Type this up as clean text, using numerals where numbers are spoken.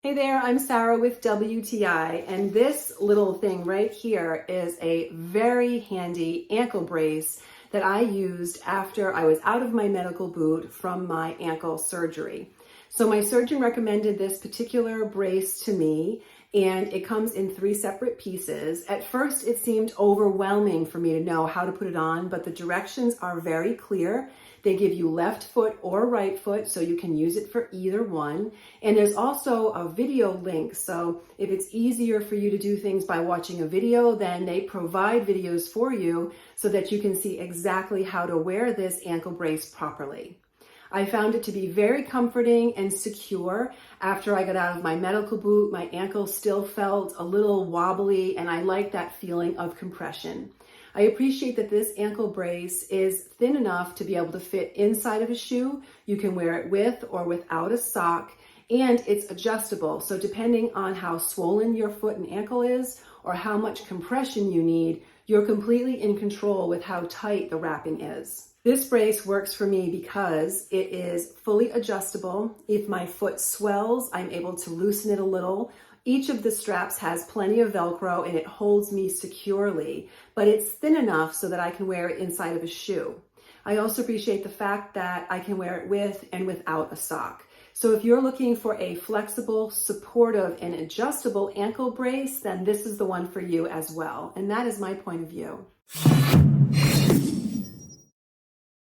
Hey there, I'm Sarah with WTI, and this little thing right here is a very handy ankle brace that I used after I was out of my medical boot from my ankle surgery. So my surgeon recommended this particular brace to me, and it comes in 3 separate pieces. At first, it seemed overwhelming for me to know how to put it on, but the directions are very clear. They give you left foot or right foot, so you can use it for either one. And there's also a video link, so if it's easier for you to do things by watching a video, then they provide videos for you so that you can see exactly how to wear this ankle brace properly. I found it to be very comforting and secure. After I got out of my medical boot, my ankle still felt a little wobbly, and I like that feeling of compression. I appreciate that this ankle brace is thin enough to be able to fit inside of a shoe. You can wear it with or without a sock, and it's adjustable. So depending on how swollen your foot and ankle is or how much compression you need, you're completely in control with how tight the wrapping is. This brace works for me because it is fully adjustable. If my foot swells, I'm able to loosen it a little. Each of the straps has plenty of Velcro and it holds me securely, but it's thin enough so that I can wear it inside of a shoe. I also appreciate the fact that I can wear it with and without a sock. So if you're looking for a flexible, supportive, and adjustable ankle brace, then this is the one for you as well. And that is my point of view.